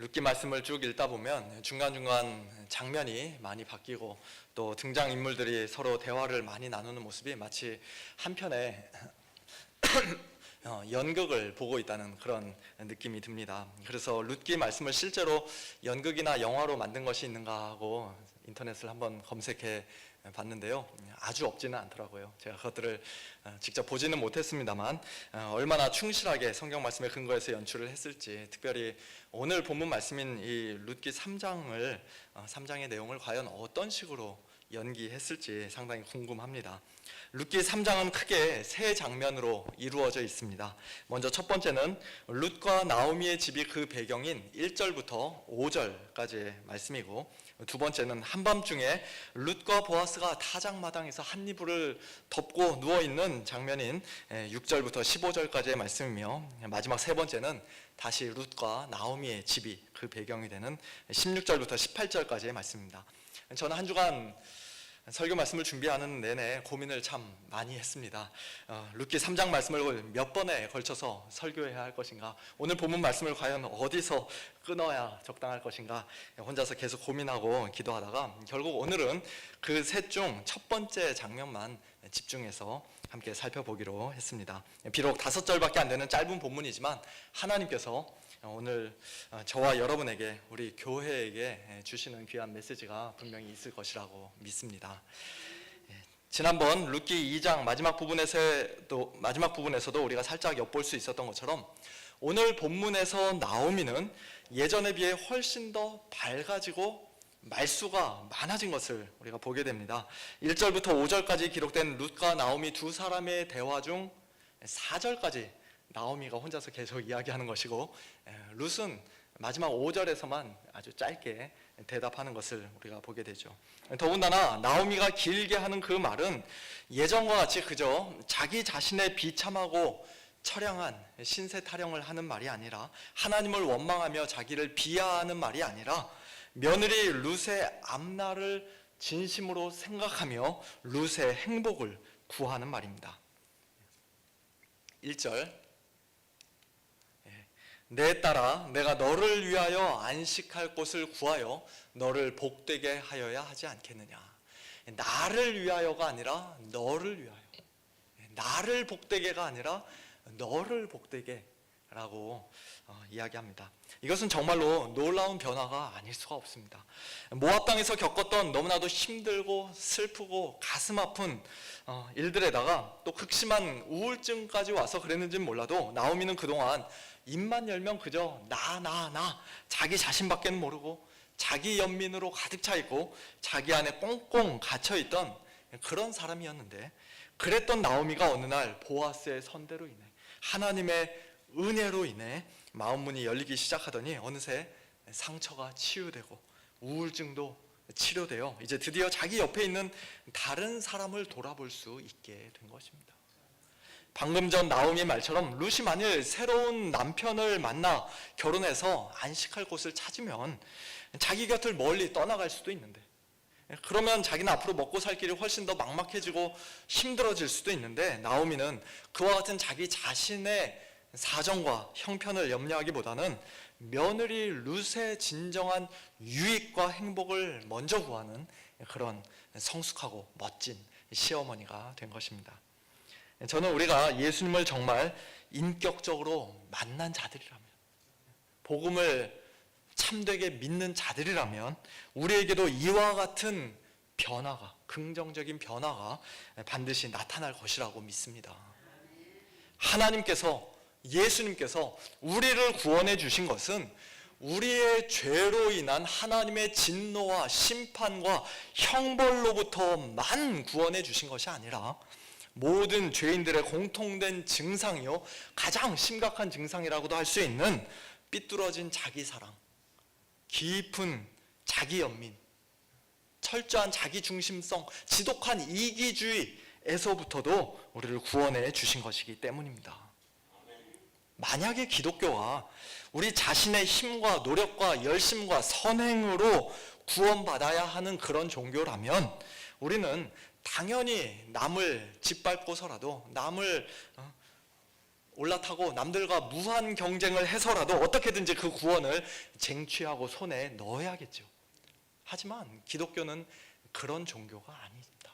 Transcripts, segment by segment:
룻기 말씀을 쭉 읽다 보면 중간중간 장면이 많이 바뀌고 또 등장인물들이 서로 대화를 많이 나누는 모습이 마치 한편의 연극을 보고 있다는 그런 느낌이 듭니다. 그래서 룻기 말씀을 실제로 연극이나 영화로 만든 것이 있는가 하고 인터넷을 한번 검색해 봤는데요, 아주 없지는 않더라고요. 제가 그것들을 직접 보지는 못했습니다만 얼마나 충실하게 성경 말씀에 근거해서 연출을 했을지, 특별히 오늘 본문 말씀인 이 룻기 3장의 내용을 과연 어떤 식으로 연기했을지 상당히 궁금합니다. 룻기 3장은 크게 세 장면으로 이루어져 있습니다. 먼저 첫 번째는 룻과 나오미의 집이 그 배경인 1절부터 5절까지의 말씀이고, 두 번째는 한밤중에 룻과 보아스가 타작마당에서 한 이불을 덮고 누워있는 장면인 6절부터 15절까지의 말씀이며, 마지막 세 번째는 다시 룻과 나오미의 집이 그 배경이 되는 16절부터 18절까지의 말씀입니다. 저는 한 주간 설교 말씀을 준비하는 내내 고민을 참 많이 했습니다. 룻기 3장 말씀을 몇 번에 걸쳐서 설교해야 할 것인가, 오늘 본문 말씀을 과연 어디서 끊어야 적당할 것인가, 혼자서 계속 고민하고 기도하다가 결국 오늘은 그 셋 중 첫 번째 장면만 집중해서 함께 살펴보기로 했습니다. 비록 5절밖에 안 되는 짧은 본문이지만 하나님께서 오늘 저와 여러분에게, 우리 교회에게 주시는 귀한 메시지가 분명히 있을 것이라고 믿습니다. 지난번 룻기 2장 마지막 부분에서도 우리가 살짝 엿볼 수 있었던 것처럼 오늘 본문에서 나오미는 예전에 비해 훨씬 더 밝아지고 말수가 많아진 것을 우리가 보게 됩니다. 1절부터 5절까지 기록된 룻과 나오미 두 사람의 대화 중 4절까지 나오미가 혼자서 계속 이야기하는 것이고, 룻은 마지막 5절에서만 아주 짧게 대답하는 것을 우리가 보게 되죠. 더군다나 나오미가 길게 하는 그 말은 예전과 같이 그저 자기 자신의 비참하고 처량한 신세 타령을 하는 말이 아니라, 하나님을 원망하며 자기를 비하하는 말이 아니라, 며느리 룻의 앞날을 진심으로 생각하며 룻의 행복을 구하는 말입니다. 1절, 내 딸아, 내가 너를 위하여 안식할 곳을 구하여 너를 복되게 하여야 하지 않겠느냐. 나를 위하여가 아니라 너를 위하여, 나를 복되게가 아니라 너를 복되게 라고 이야기합니다. 이것은 정말로 놀라운 변화가 아닐 수가 없습니다. 모압 땅에서 겪었던 너무나도 힘들고 슬프고 가슴 아픈 일들에다가 또 극심한 우울증까지 와서 그랬는지는 몰라도 나오미는 그동안 입만 열면 그저 나 자기 자신밖에는 모르고 자기 연민으로 가득 차 있고 자기 안에 꽁꽁 갇혀 있던 그런 사람이었는데, 그랬던 나오미가 어느 날 보아스의 선대로 인해, 하나님의 은혜로 인해 마음문이 열리기 시작하더니 어느새 상처가 치유되고 우울증도 치료되어 이제 드디어 자기 옆에 있는 다른 사람을 돌아볼 수 있게 된 것입니다. 방금 전 나오미의 말처럼 룻이 만일 새로운 남편을 만나 결혼해서 안식할 곳을 찾으면 자기 곁을 멀리 떠나갈 수도 있는데, 그러면 자기는 앞으로 먹고 살 길이 훨씬 더 막막해지고 힘들어질 수도 있는데, 나오미는 그와 같은 자기 자신의 사정과 형편을 염려하기보다는 며느리 룻의 진정한 유익과 행복을 먼저 구하는 그런 성숙하고 멋진 시어머니가 된 것입니다. 저는 우리가 예수님을 정말 인격적으로 만난 자들이라면, 복음을 참되게 믿는 자들이라면 우리에게도 이와 같은 변화가, 긍정적인 변화가 반드시 나타날 것이라고 믿습니다. 하나님께서, 예수님께서 우리를 구원해 주신 것은 우리의 죄로 인한 하나님의 진노와 심판과 형벌로부터만 구원해 주신 것이 아니라, 모든 죄인들의 공통된 증상이요, 가장 심각한 증상이라고도 할 수 있는 삐뚤어진 자기 사랑, 깊은 자기 연민, 철저한 자기 중심성, 지독한 이기주의에서부터도 우리를 구원해 주신 것이기 때문입니다. 만약에 기독교가 우리 자신의 힘과 노력과 열심과 선행으로 구원받아야 하는 그런 종교라면, 우리는 당연히 남을 짓밟고서라도, 남을 올라타고 남들과 무한 경쟁을 해서라도 어떻게든지 그 구원을 쟁취하고 손에 넣어야겠죠. 하지만 기독교는 그런 종교가 아닙니다.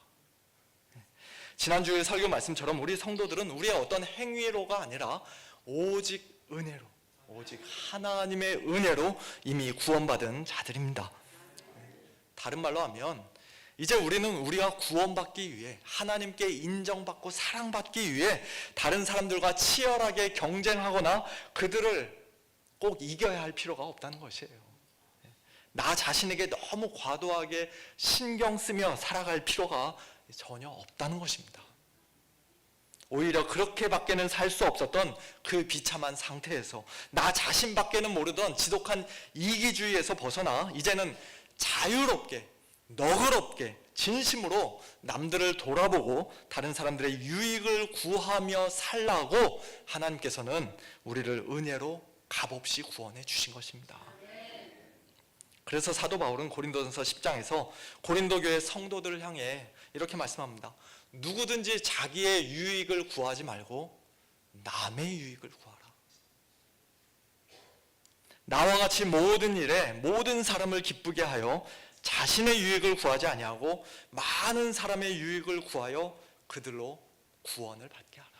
지난주의 설교 말씀처럼 우리 성도들은 우리의 어떤 행위로가 아니라 오직 은혜로, 오직 하나님의 은혜로 이미 구원받은 자들입니다. 다른 말로 하면 이제 우리는 우리가 구원받기 위해, 하나님께 인정받고 사랑받기 위해 다른 사람들과 치열하게 경쟁하거나 그들을 꼭 이겨야 할 필요가 없다는 것이에요. 나 자신에게 너무 과도하게 신경 쓰며 살아갈 필요가 전혀 없다는 것입니다. 오히려 그렇게밖에는 살 수 없었던 그 비참한 상태에서 나 자신밖에는 모르던 지독한 이기주의에서 벗어나 이제는 자유롭게, 너그럽게, 진심으로 남들을 돌아보고 다른 사람들의 유익을 구하며 살라고 하나님께서는 우리를 은혜로 값없이 구원해 주신 것입니다. 그래서 사도 바울은 고린도전서 10장에서 고린도 교회 성도들을 향해 이렇게 말씀합니다. 누구든지 자기의 유익을 구하지 말고 남의 유익을 구하라. 나와 같이 모든 일에 모든 사람을 기쁘게 하여 자신의 유익을 구하지 아니하고 많은 사람의 유익을 구하여 그들로 구원을 받게 하라.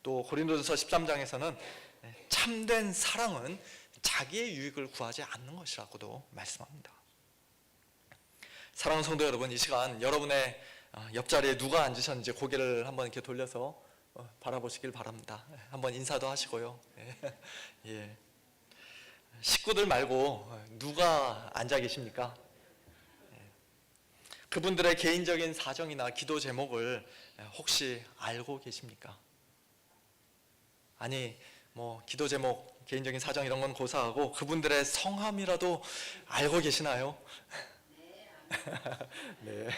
또 고린도전서 13장에서는 참된 사랑은 자기의 유익을 구하지 않는 것이라고도 말씀합니다. 사랑하는 성도 여러분, 이 시간 여러분의 옆자리에 누가 앉으셨는지 고개를 한번 이렇게 돌려서 바라보시길 바랍니다. 한번 인사도 하시고요. 예. 식구들 말고 누가 앉아 계십니까? 그분들의 개인적인 사정이나 기도 제목을 혹시 알고 계십니까? 아니, 기도 제목, 개인적인 사정 이런 건 고사하고 그분들의 성함이라도 알고 계시나요? 네.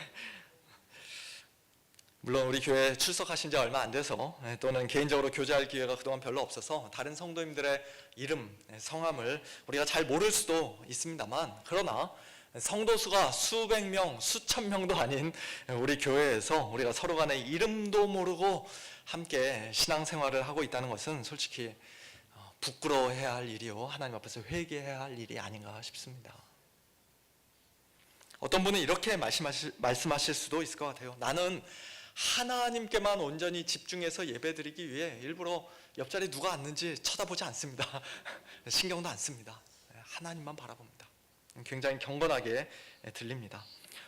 물론 우리 교회 출석하신 지 얼마 안 돼서 또는 개인적으로 교제할 기회가 그동안 별로 없어서 다른 성도님들의 이름, 성함을 우리가 잘 모를 수도 있습니다만, 그러나 성도 수가 수백 명, 수천 명도 아닌 우리 교회에서 우리가 서로 간의 이름도 모르고 함께 신앙생활을 하고 있다는 것은 솔직히 부끄러워해야 할 일이요, 하나님 앞에서 회개해야 할 일이 아닌가 싶습니다. 어떤 분은 이렇게 말씀하실 수도 있을 것 같아요. 나는 하나님께만 온전히 집중해서 예배드리기 위해 일부러 옆자리에 누가 앉는지 쳐다보지 않습니다. 신경도 안 씁니다. 하나님만 바라봅니다. 굉장히 경건하게 들립니다.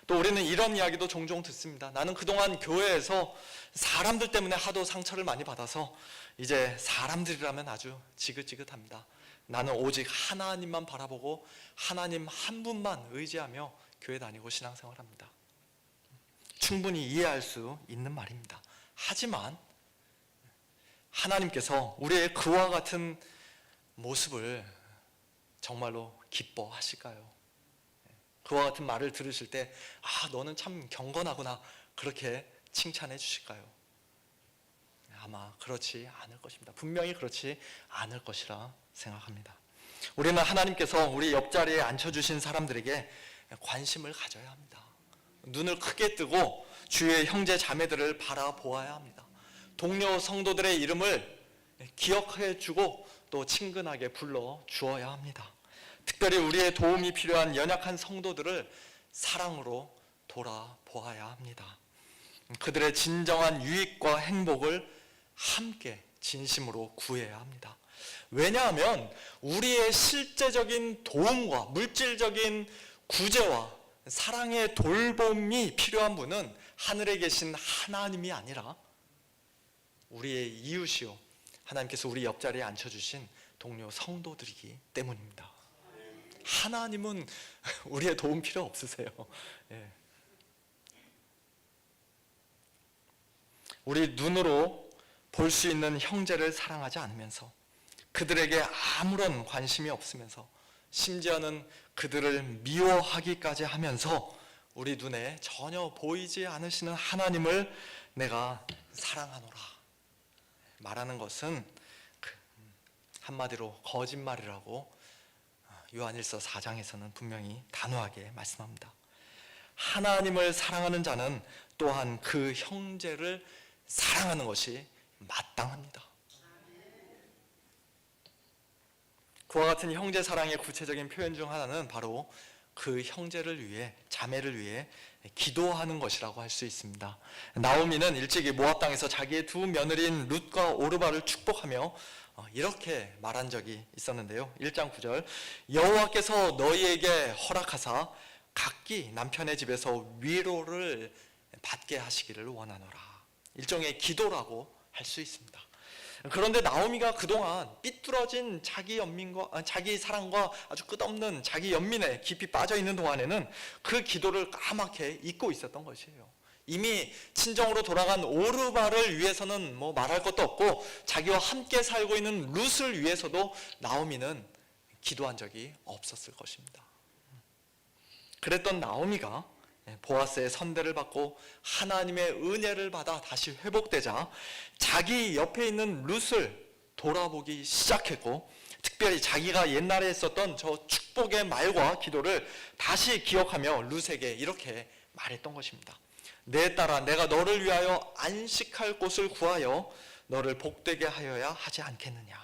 또 우리는 이런 이야기도 종종 듣습니다. 나는 그동안 교회에서 사람들 때문에 하도 상처를 많이 받아서 이제 사람들이라면 아주 지긋지긋합니다. 나는 오직 하나님만 바라보고 하나님 한 분만 의지하며 교회 다니고 신앙생활합니다. 충분히 이해할 수 있는 말입니다. 하지만 하나님께서 우리의 그와 같은 모습을 정말로 기뻐하실까요? 그와 같은 말을 들으실 때 너는 참 경건하구나, 그렇게 칭찬해 주실까요? 아마 그렇지 않을 것입니다. 분명히 그렇지 않을 것이라 생각합니다. 우리는 하나님께서 우리 옆자리에 앉혀주신 사람들에게 관심을 가져야 합니다. 눈을 크게 뜨고 주위의 형제 자매들을 바라보아야 합니다. 동료 성도들의 이름을 기억해 주고 또 친근하게 불러 주어야 합니다. 특별히 우리의 도움이 필요한 연약한 성도들을 사랑으로 돌아보아야 합니다. 그들의 진정한 유익과 행복을 함께 진심으로 구해야 합니다. 왜냐하면 우리의 실제적인 도움과 물질적인 구제와 사랑의 돌봄이 필요한 분은 하늘에 계신 하나님이 아니라 우리의 이웃이요, 하나님께서 우리 옆자리에 앉혀주신 동료 성도들이기 때문입니다. 하나님은 우리의 도움 필요 없으세요. 우리 눈으로 볼 수 있는 형제를 사랑하지 않으면서 그들에게 아무런 관심이 없으면서 심지어는 그들을 미워하기까지 하면서 우리 눈에 전혀 보이지 않으시는 하나님을 내가 사랑하노라 말하는 것은 한마디로 거짓말이라고 요한일서 4장에서는 분명히 단호하게 말씀합니다. 하나님을 사랑하는 자는 또한 그 형제를 사랑하는 것이 마땅합니다. 그와 같은 형제 사랑의 구체적인 표현 중 하나는 바로 그 형제를 위해, 자매를 위해 기도하는 것이라고 할 수 있습니다. 나오미는 일찍이 모압 땅에서 자기의 두 며느리인 룻과 오르바를 축복하며 이렇게 말한 적이 있었는데요. 1장 9절, 여호와께서 너희에게 허락하사 각기 남편의 집에서 위로를 받게 하시기를 원하노라. 일종의 기도라고 할 수 있습니다. 그런데 나오미가 그동안 삐뚤어진 자기 사랑과 아주 끝없는 자기 연민에 깊이 빠져 있는 동안에는 그 기도를 까맣게 잊고 있었던 것이에요. 이미 친정으로 돌아간 오르바를 위해서는 뭐 말할 것도 없고 자기와 함께 살고 있는 룻을 위해서도 나오미는 기도한 적이 없었을 것입니다. 그랬던 나오미가 보아스의 선대를 받고 하나님의 은혜를 받아 다시 회복되자 자기 옆에 있는 룻을 돌아보기 시작했고, 특별히 자기가 옛날에 했었던 저 축복의 말과 기도를 다시 기억하며 룻에게 이렇게 말했던 것입니다. 내 딸아, 내가 너를 위하여 안식할 곳을 구하여 너를 복되게 하여야 하지 않겠느냐.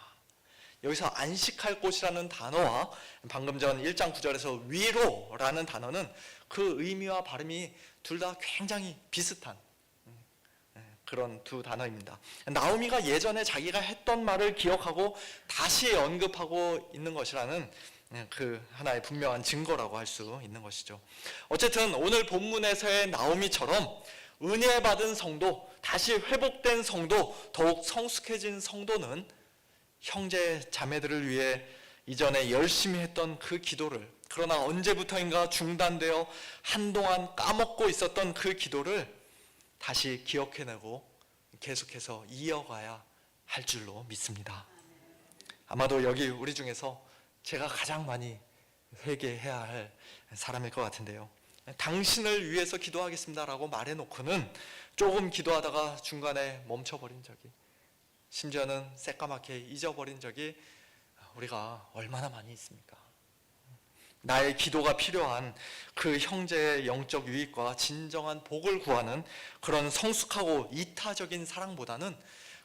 여기서 안식할 곳이라는 단어와 방금 전 1장 9절에서 위로라는 단어는 그 의미와 발음이 둘 다 굉장히 비슷한 그런 두 단어입니다. 나오미가 예전에 자기가 했던 말을 기억하고 다시 언급하고 있는 것이라는 그 하나의 분명한 증거라고 할 수 있는 것이죠. 어쨌든 오늘 본문에서의 나오미처럼 은혜 받은 성도, 다시 회복된 성도, 더욱 성숙해진 성도는 형제 자매들을 위해 이전에 열심히 했던 그 기도를, 그러나 언제부터인가 중단되어 한동안 까먹고 있었던 그 기도를 다시 기억해내고 계속해서 이어가야 할 줄로 믿습니다. 아마도 여기 우리 중에서 제가 가장 많이 회개해야 할 사람일 것 같은데요. 당신을 위해서 기도하겠습니다라고 말해놓고는 조금 기도하다가 중간에 멈춰버린 적이, 심지어는 새까맣게 잊어버린 적이 우리가 얼마나 많이 있습니까? 나의 기도가 필요한 그 형제의 영적 유익과 진정한 복을 구하는 그런 성숙하고 이타적인 사랑보다는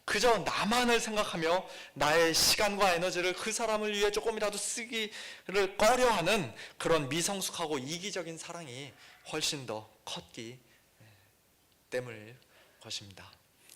그저 나만을 생각하며 나의 시간과 에너지를 그 사람을 위해 조금이라도 쓰기를 꺼려하는 그런 미성숙하고 이기적인 사랑이 훨씬 더 컸기 때문일 것입니다.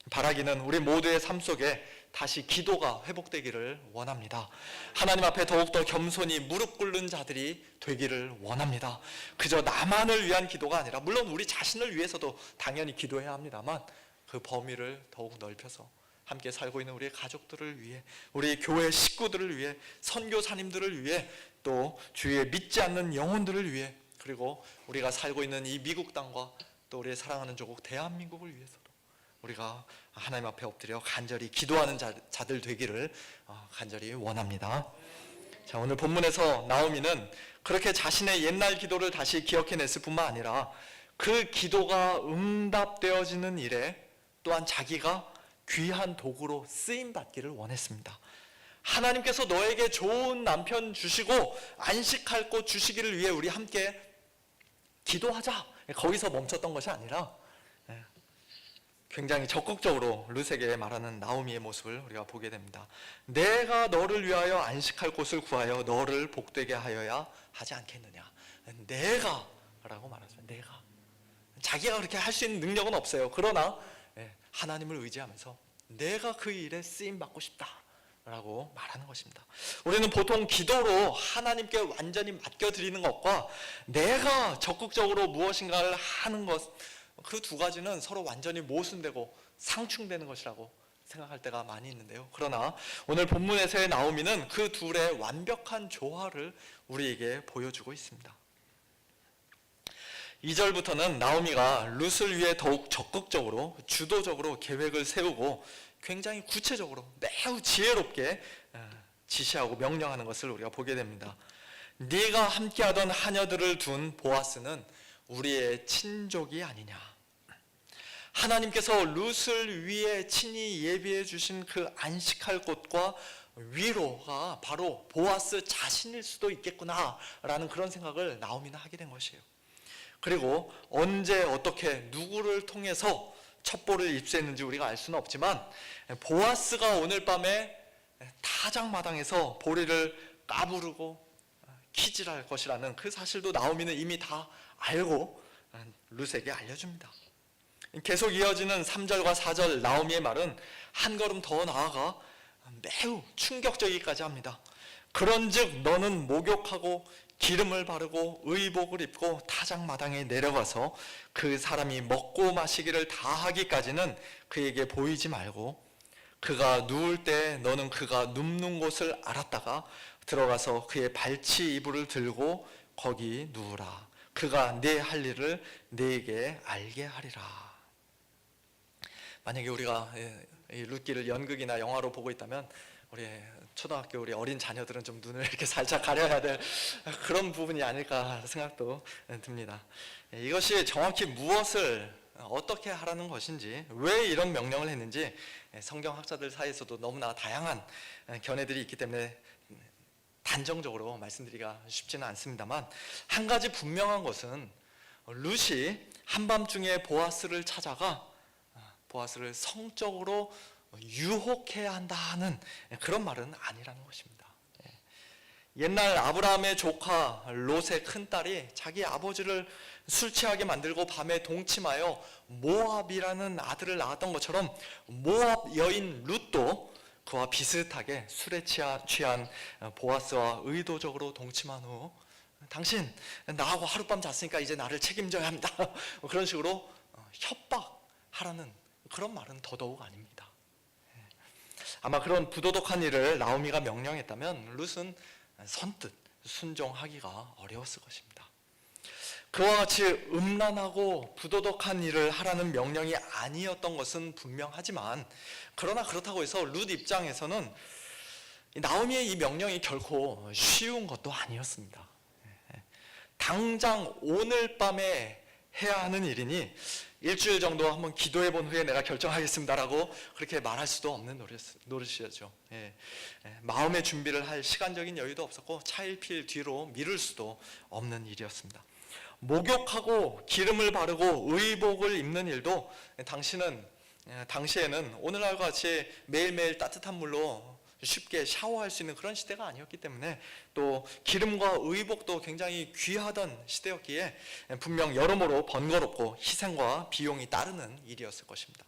바라기는 우리 모두의 삶 속에 다시 기도가 회복되기를 원합니다. 하나님 앞에 더욱더 겸손히 무릎 꿇는 자들이 되기를 원합니다. 그저 나만을 위한 기도가 아니라, 물론 우리 자신을 위해서도 당연히 기도해야 합니다만, 그 범위를 더욱 넓혀서 함께 살고 있는 우리의 가족들을 위해, 우리 교회 식구들을 위해, 선교사님들을 위해, 또 주위에 믿지 않는 영혼들을 위해, 그리고 우리가 살고 있는 이 미국 땅과 또 우리의 사랑하는 조국 대한민국을 위해서도 우리가 하나님 앞에 엎드려 간절히 기도하는 자들 되기를 간절히 원합니다. 자, 오늘 본문에서 나오미는 그렇게 자신의 옛날 기도를 다시 기억해냈을 뿐만 아니라 그 기도가 응답되어지는 일에 또한 자기가 귀한 도구로 쓰임받기를 원했습니다. 하나님께서 너에게 좋은 남편 주시고 안식할 곳 주시기를 위해 우리 함께 기도하자, 거기서 멈췄던 것이 아니라 굉장히 적극적으로 룻에게 말하는 나오미의 모습을 우리가 보게 됩니다. 내가 너를 위하여 안식할 곳을 구하여 너를 복되게 하여야 하지 않겠느냐. 내가 라고 말하죠. 내가. 자기가 그렇게 할 수 있는 능력은 없어요. 그러나 하나님을 의지하면서 내가 그 일에 쓰임받고 싶다 라고 말하는 것입니다. 우리는 보통 기도로 하나님께 완전히 맡겨드리는 것과 내가 적극적으로 무엇인가를 하는 것, 그 두 가지는 서로 완전히 모순되고 상충되는 것이라고 생각할 때가 많이 있는데요. 그러나 오늘 본문에서의 나오미는 그 둘의 완벽한 조화를 우리에게 보여주고 있습니다. 2절부터는 나오미가 룻을 위해 더욱 적극적으로, 주도적으로 계획을 세우고 굉장히 구체적으로 매우 지혜롭게 지시하고 명령하는 것을 우리가 보게 됩니다. 네가 함께하던 하녀들을 둔 보아스는 우리의 친족이 아니냐. 하나님께서 룻을 위해 친히 예비해 주신 그 안식할 곳과 위로가 바로 보아스 자신일 수도 있겠구나라는 그런 생각을 나오미는 하게 된 것이에요. 그리고 언제 어떻게 누구를 통해서 첩보를 입수했는지 우리가 알 수는 없지만 보아스가 오늘 밤에 타작마당에서 보리를 까부르고 키질할 것이라는 그 사실도 나오미는 이미 다 알고 룻에게 알려줍니다. 계속 이어지는 3절과 4절 나오미의 말은 한 걸음 더 나아가 매우 충격적이기까지 합니다. 그런즉 너는 목욕하고 기름을 바르고 의복을 입고 타작마당에 내려가서 그 사람이 먹고 마시기를 다 하기까지는 그에게 보이지 말고 그가 누울 때 너는 그가 눕는 곳을 알았다가 들어가서 그의 발치 이불을 들고 거기 누우라. 그가 네 할 일을 네게 알게 하리라. 만약에 우리가 이 룻기를 연극이나 영화로 보고 있다면 우리 초등학교 우리 어린 자녀들은 좀 눈을 이렇게 살짝 가려야 될 그런 부분이 아닐까 생각도 듭니다. 이것이 정확히 무엇을 어떻게 하라는 것인지, 왜 이런 명령을 했는지 성경학자들 사이에서도 너무나 다양한 견해들이 있기 때문에 단정적으로 말씀드리기가 쉽지는 않습니다만, 한 가지 분명한 것은 룻이 한밤중에 보아스를 찾아가 보아스를 성적으로 유혹해야 한다는 그런 말은 아니라는 것입니다. 옛날 아브라함의 조카 롯의 큰딸이 자기 아버지를 술 취하게 만들고 밤에 동침하여 모압이라는 아들을 낳았던 것처럼 모압 여인 룻도 그와 비슷하게 술에 취한 보아스와 의도적으로 동침한 후 당신 나하고 하룻밤 잤으니까 이제 나를 책임져야 합니다. 그런 식으로 협박하라는 그런 말은 더더욱 아닙니다. 아마 그런 부도덕한 일을 나오미가 명령했다면 룻은 선뜻 순종하기가 어려웠을 것입니다. 그와 같이 음란하고 부도덕한 일을 하라는 명령이 아니었던 것은 분명하지만, 그러나 그렇다고 해서 룻 입장에서는 나오미의 이 명령이 결코 쉬운 것도 아니었습니다. 당장 오늘 밤에 해야 하는 일이니 일주일 정도 한번 기도해 본 후에 내가 결정하겠습니다라고 그렇게 말할 수도 없는 노릇이었죠. 마음의 준비를 할 시간적인 여유도 없었고 차일피일 뒤로 미룰 수도 없는 일이었습니다. 목욕하고 기름을 바르고 의복을 입는 일도 당시에는 오늘날과 같이 매일매일 따뜻한 물로 쉽게 샤워할 수 있는 그런 시대가 아니었기 때문에, 또 기름과 의복도 굉장히 귀하던 시대였기에 분명 여러모로 번거롭고 희생과 비용이 따르는 일이었을 것입니다.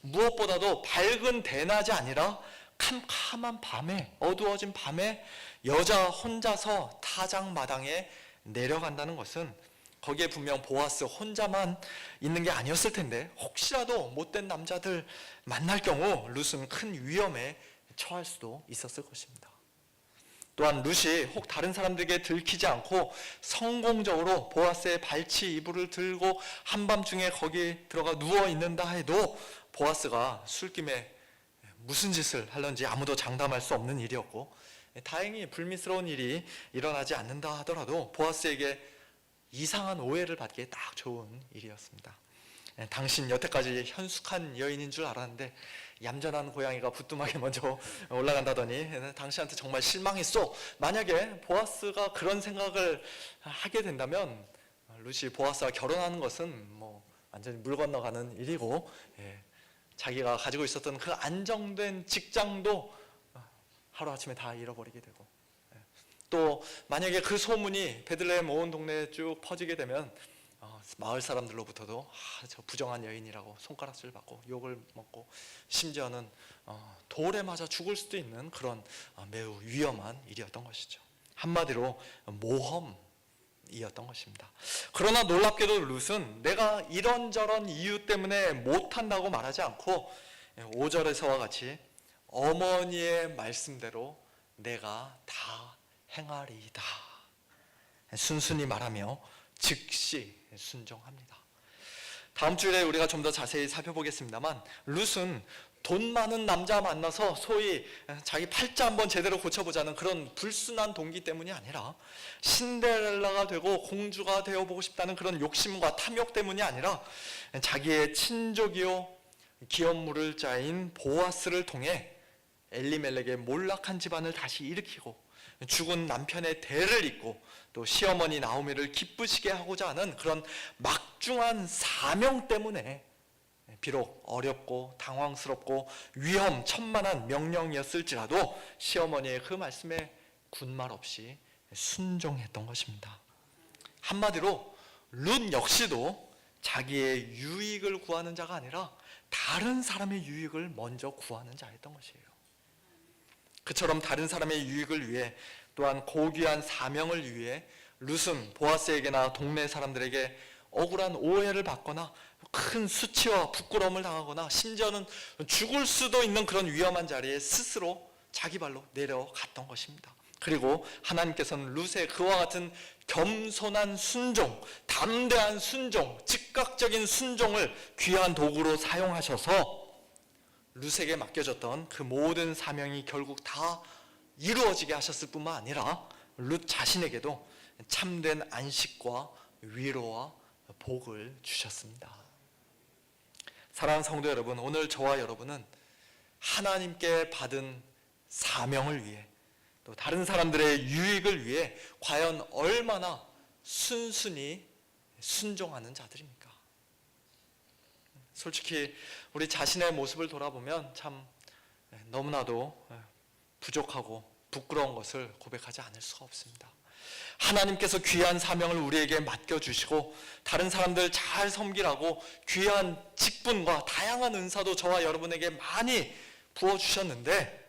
무엇보다도 밝은 대낮이 아니라 캄캄한 밤에, 어두워진 밤에 여자 혼자서 타작마당에 내려간다는 것은 거기에 분명 보아스 혼자만 있는 게 아니었을 텐데, 혹시라도 못된 남자들 만날 경우 룻은 큰 위험에 처할 수도 있었을 것입니다. 또한 룻이 혹 다른 사람들에게 들키지 않고 성공적으로 보아스의 발치 이불을 들고 한밤중에 거기 들어가 누워 있는다 해도 보아스가 술김에 무슨 짓을 하는지 아무도 장담할 수 없는 일이었고, 다행히 불미스러운 일이 일어나지 않는다 하더라도 보아스에게 이상한 오해를 받기에 딱 좋은 일이었습니다. 당신 여태까지 현숙한 여인인 줄 알았는데 얌전한 고양이가 부뚜막에 먼저 올라간다더니 당신한테 정말 실망했어. 만약에 보아스가 그런 생각을 하게 된다면 룻이 보아스와 결혼하는 것은 완전히 물 건너가는 일이고, 자기가 가지고 있었던 그 안정된 직장도 하루아침에 다 잃어버리게 되고, 또 만약에 그 소문이 베들레헴 온 동네에 쭉 퍼지게 되면 마을 사람들로부터도 저 부정한 여인이라고 손가락질 받고 욕을 먹고, 심지어는 돌에 맞아 죽을 수도 있는 그런 매우 위험한 일이었던 것이죠. 한마디로 모험이었던 것입니다. 그러나 놀랍게도 룻은 내가 이런저런 이유 때문에 못한다고 말하지 않고 5절에서와 같이 어머니의 말씀대로 내가 다 행하리이다 순순히 말하며 즉시 순종합니다. 다음 주에 우리가 좀 더 자세히 살펴보겠습니다만, 룻은 돈 많은 남자 만나서 소위 자기 팔자 한번 제대로 고쳐보자는 그런 불순한 동기 때문이 아니라, 신데렐라가 되고 공주가 되어보고 싶다는 그런 욕심과 탐욕 때문이 아니라, 자기의 친족이요 기업 물을 자인 보아스를 통해 엘리멜렉의 몰락한 집안을 다시 일으키고 죽은 남편의 대를 잇고 또 시어머니 나오미를 기쁘시게 하고자 하는 그런 막중한 사명 때문에, 비록 어렵고 당황스럽고 위험천만한 명령이었을지라도 시어머니의 그 말씀에 군말 없이 순종했던 것입니다. 한마디로 룻 역시도 자기의 유익을 구하는 자가 아니라 다른 사람의 유익을 먼저 구하는 자였던 것이에요. 그처럼 다른 사람의 유익을 위해 또한 고귀한 사명을 위해 룻은 보아스에게나 동네 사람들에게 억울한 오해를 받거나 큰 수치와 부끄러움을 당하거나 심지어는 죽을 수도 있는 그런 위험한 자리에 스스로 자기 발로 내려갔던 것입니다. 그리고 하나님께서는 룻의 그와 같은 겸손한 순종, 담대한 순종, 즉각적인 순종을 귀한 도구로 사용하셔서 룻에게 맡겨졌던 그 모든 사명이 결국 다 이루어지게 하셨을 뿐만 아니라 룻 자신에게도 참된 안식과 위로와 복을 주셨습니다. 사랑하는 성도 여러분, 오늘 저와 여러분은 하나님께 받은 사명을 위해 또 다른 사람들의 유익을 위해 과연 얼마나 순순히 순종하는 자들입니까? 솔직히 우리 자신의 모습을 돌아보면 참 너무나도 부족하고 부끄러운 것을 고백하지 않을 수가 없습니다. 하나님께서 귀한 사명을 우리에게 맡겨주시고 다른 사람들 잘 섬기라고 귀한 직분과 다양한 은사도 저와 여러분에게 많이 부어주셨는데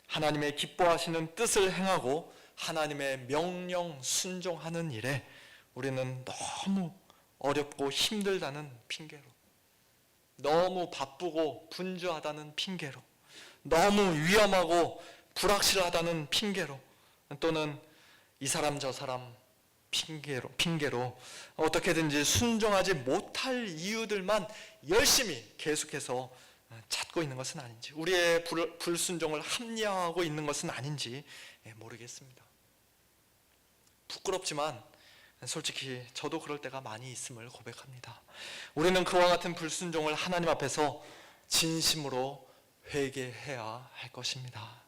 하나님의 기뻐하시는 뜻을 행하고 하나님의 명령 순종하는 일에 우리는 너무 어렵고 힘들다는 핑계로, 너무 바쁘고 분주하다는 핑계로, 너무 위험하고 불확실하다는 핑계로, 또는 이 사람 저 사람 핑계로 어떻게든지 순종하지 못할 이유들만 열심히 계속해서 찾고 있는 것은 아닌지, 우리의 불순종을 합리화하고 있는 것은 아닌지 모르겠습니다. 부끄럽지만 솔직히 저도 그럴 때가 많이 있음을 고백합니다. 우리는 그와 같은 불순종을 하나님 앞에서 진심으로 회개해야 할 것입니다.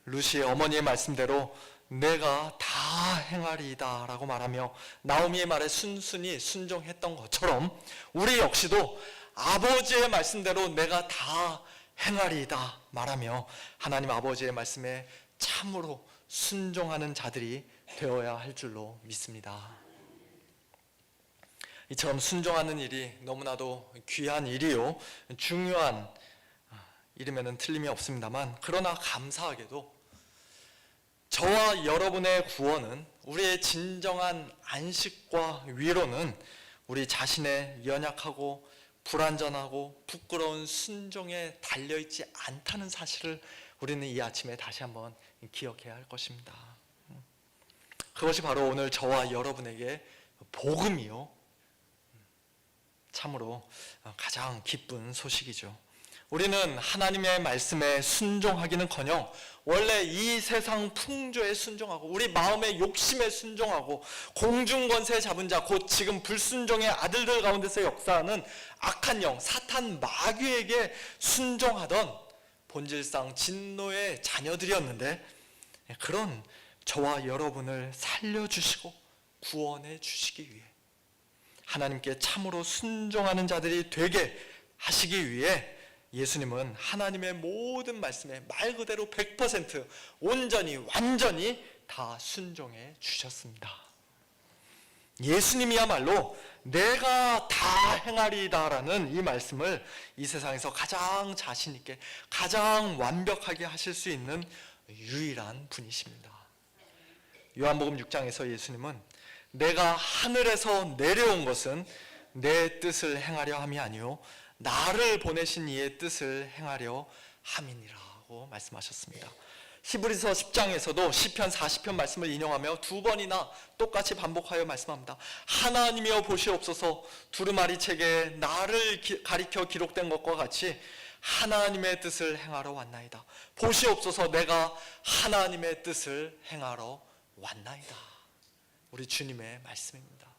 룻이 어머니의 말씀대로 내가 다 행하리이다 라고 말하며 나오미의 말에 순순히 순종했던 것처럼 우리 역시도 아버지의 말씀대로 내가 다 행하리이다 말하며 하나님 아버지의 말씀에 참으로 순종하는 자들이 되어야 할 줄로 믿습니다. 이처럼 순종하는 일이 너무나도 귀한 일이요, 중요한 일이면 틀림이 없습니다만, 그러나 감사하게도 저와 여러분의 구원은, 우리의 진정한 안식과 위로는 우리 자신의 연약하고 불완전하고 부끄러운 순종에 달려있지 않다는 사실을 우리는 이 아침에 다시 한번 기억해야 할 것입니다. 그것이 바로 오늘 저와 여러분에게 복음이요, 참으로 가장 기쁜 소식이죠. 우리는 하나님의 말씀에 순종하기는커녕 원래 이 세상 풍조에 순종하고 우리 마음의 욕심에 순종하고 공중권세 잡은 자, 곧 지금 불순종의 아들들 가운데서 역사하는 악한 영, 사탄 마귀에게 순종하던 본질상 진노의 자녀들이었는데, 그런 저와 여러분을 살려주시고 구원해 주시기 위해, 하나님께 참으로 순종하는 자들이 되게 하시기 위해 예수님은 하나님의 모든 말씀에 말 그대로 100% 온전히 완전히 다 순종해 주셨습니다. 예수님이야말로 내가 다 행하리이다라는 이 말씀을 이 세상에서 가장 자신 있게, 가장 완벽하게 하실 수 있는 유일한 분이십니다. 요한복음 6장에서 예수님은 내가 하늘에서 내려온 것은 내 뜻을 행하려 함이 아니요 나를 보내신 이의 뜻을 행하려 함이니라고 말씀하셨습니다. 히브리서 10장에서도 시편 40편 말씀을 인용하며 두 번이나 똑같이 반복하여 말씀합니다. 하나님이여 보시옵소서, 두루마리 책에 나를 가리켜 기록된 것과 같이 하나님의 뜻을 행하러 왔나이다. 보시옵소서, 내가 하나님의 뜻을 행하러 왔나이다. 우리 주님의 말씀입니다.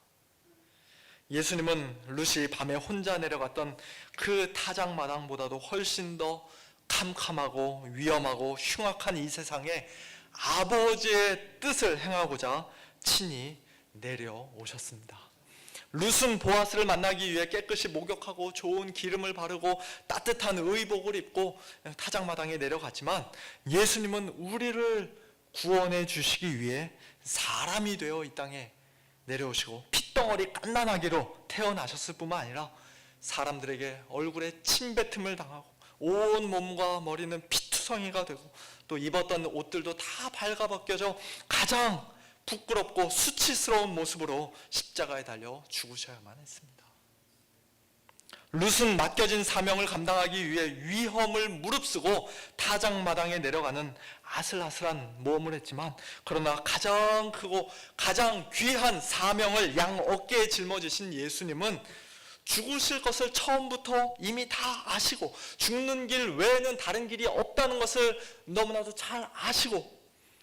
예수님은 룻이 밤에 혼자 내려갔던 그 타작마당보다도 훨씬 더 캄캄하고 위험하고 흉악한 이 세상에 아버지의 뜻을 행하고자 친히 내려오셨습니다. 룻은 보아스를 만나기 위해 깨끗이 목욕하고 좋은 기름을 바르고 따뜻한 의복을 입고 타작마당에 내려갔지만, 예수님은 우리를 구원해 주시기 위해 사람이 되어 이 땅에 내려오시고 핏덩어리 갓난아기로 태어나셨을 뿐만 아니라 사람들에게 얼굴에 침뱉음을 당하고 온 몸과 머리는 피투성이가 되고 또 입었던 옷들도 다 발가벗겨져 가장 부끄럽고 수치스러운 모습으로 십자가에 달려 죽으셔야만 했습니다. 룻은 맡겨진 사명을 감당하기 위해 위험을 무릅쓰고 타작마당에 내려가는 아슬아슬한 모험을 했지만, 그러나 가장 크고 가장 귀한 사명을 양 어깨에 짊어지신 예수님은 죽으실 것을 처음부터 이미 다 아시고 죽는 길 외에는 다른 길이 없다는 것을 너무나도 잘 아시고,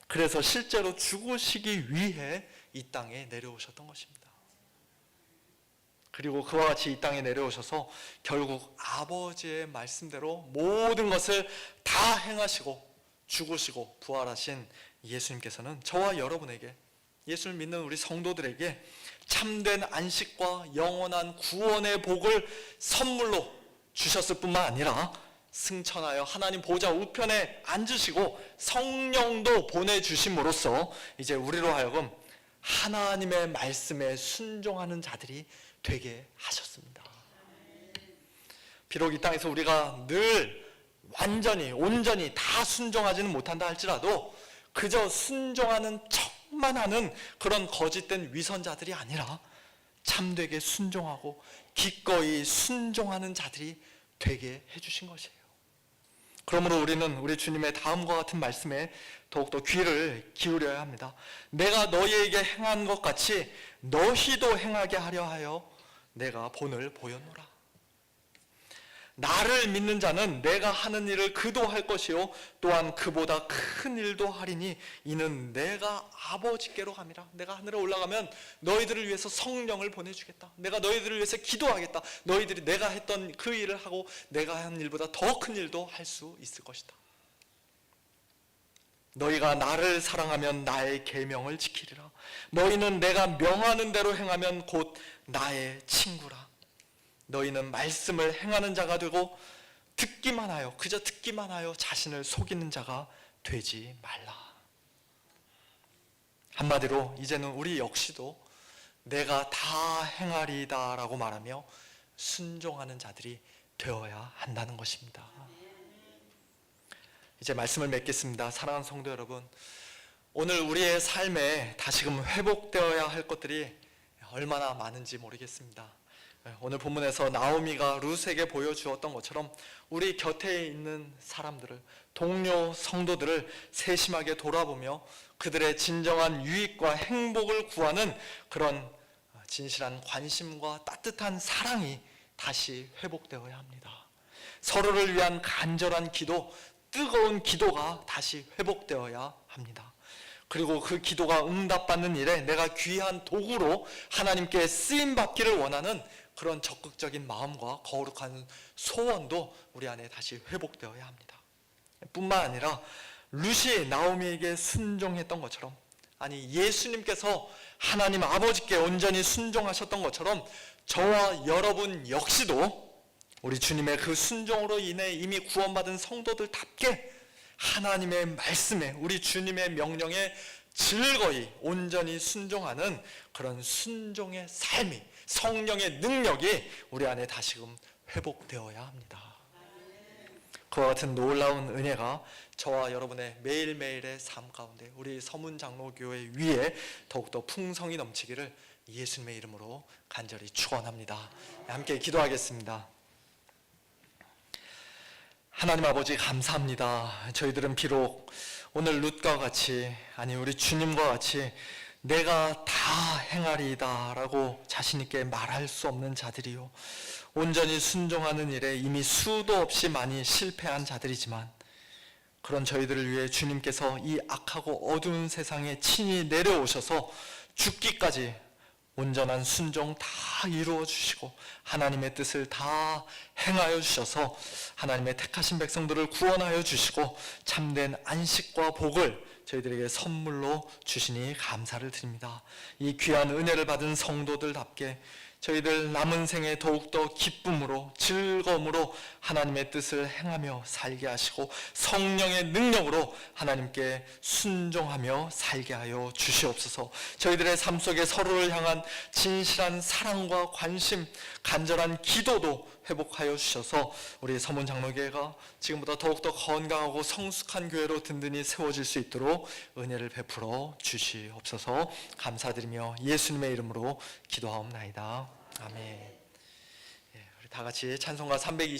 그래서 실제로 죽으시기 위해 이 땅에 내려오셨던 것입니다. 그리고 그와 같이 이 땅에 내려오셔서 결국 아버지의 말씀대로 모든 것을 다 행하시고 죽으시고 부활하신 예수님께서는 저와 여러분에게, 예수를 믿는 우리 성도들에게 참된 안식과 영원한 구원의 복을 선물로 주셨을 뿐만 아니라 승천하여 하나님 보좌 우편에 앉으시고 성령도 보내주심으로써 이제 우리로 하여금 하나님의 말씀에 순종하는 자들이 되게 하셨습니다. 비록 이 땅에서 우리가 늘 완전히 온전히 다 순종하지는 못한다 할지라도 그저 순종하는 척만 하는 그런 거짓된 위선자들이 아니라 참되게 순종하고 기꺼이 순종하는 자들이 되게 해주신 것이에요. 그러므로 우리는 우리 주님의 다음과 같은 말씀에 더욱더 귀를 기울여야 합니다. 내가 너희에게 행한 것 같이 너희도 행하게 하려 하여 내가 본을 보였노라. 나를 믿는 자는 내가 하는 일을 그도 할 것이요 또한 그보다 큰 일도 하리니 이는 내가 아버지께로 감이라. 내가 하늘에 올라가면 너희들을 위해서 성령을 보내주겠다. 내가 너희들을 위해서 기도하겠다. 너희들이 내가 했던 그 일을 하고 내가 한 일보다 더 큰 일도 할 수 있을 것이다. 너희가 나를 사랑하면 나의 계명을 지키리라. 너희는 내가 명하는 대로 행하면 곧 나의 친구라. 너희는 말씀을 행하는 자가 되고 듣기만 하여, 그저 듣기만 하여 자신을 속이는 자가 되지 말라. 한마디로 이제는 우리 역시도 내가 다 행하리다 라고 말하며 순종하는 자들이 되어야 한다는 것입니다. 이제 말씀을 맺겠습니다. 사랑하는 성도 여러분, 오늘 우리의 삶에 다시금 회복되어야 할 것들이 얼마나 많은지 모르겠습니다. 오늘 본문에서 나오미가 룻에게 보여주었던 것처럼 우리 곁에 있는 사람들을, 동료 성도들을 세심하게 돌아보며 그들의 진정한 유익과 행복을 구하는 그런 진실한 관심과 따뜻한 사랑이 다시 회복되어야 합니다. 서로를 위한 간절한 기도, 뜨거운 기도가 다시 회복되어야 합니다. 그리고 그 기도가 응답받는 일에 내가 귀한 도구로 하나님께 쓰임받기를 원하는 그런 적극적인 마음과 거룩한 소원도 우리 안에 다시 회복되어야 합니다. 뿐만 아니라 룻이 나오미에게 순종했던 것처럼, 아니 예수님께서 하나님 아버지께 온전히 순종하셨던 것처럼 저와 여러분 역시도 우리 주님의 그 순종으로 인해 이미 구원받은 성도들답게 하나님의 말씀에, 우리 주님의 명령에 즐거이 온전히 순종하는 그런 순종의 삶이, 성령의 능력이 우리 안에 다시금 회복되어야 합니다. 그와 같은 놀라운 은혜가 저와 여러분의 매일매일의 삶 가운데 우리 서문장로교회 위에 더욱더 풍성이 넘치기를 예수님의 이름으로 간절히 축원합니다. 함께 기도하겠습니다. 하나님 아버지 감사합니다. 저희들은 비록 오늘 룻과 같이, 아니 우리 주님과 같이 내가 다 행하리이다 라고 자신 있게 말할 수 없는 자들이요, 온전히 순종하는 일에 이미 수도 없이 많이 실패한 자들이지만, 그런 저희들을 위해 주님께서 이 악하고 어두운 세상에 친히 내려오셔서 죽기까지 온전한 순종 다 이루어 주시고 하나님의 뜻을 다 행하여 주셔서 하나님의 택하신 백성들을 구원하여 주시고 참된 안식과 복을 저희들에게 선물로 주시니 감사를 드립니다. 이 귀한 은혜를 받은 성도들답게 저희들 남은 생에 더욱더 기쁨으로 즐거움으로 하나님의 뜻을 행하며 살게 하시고 성령의 능력으로 하나님께 순종하며 살게 하여 주시옵소서. 저희들의 삶 속에 서로를 향한 진실한 사랑과 관심, 간절한 기도도 회복하여 주셔서 우리 서문 장로교회가 지금보다 더욱더 건강하고 성숙한 교회로 든든히 세워질 수 있도록 은혜를 베풀어 주시옵소서. 감사드리며 예수님의 이름으로 기도하옵나이다. 아멘. 우리 다 같이 찬송가 320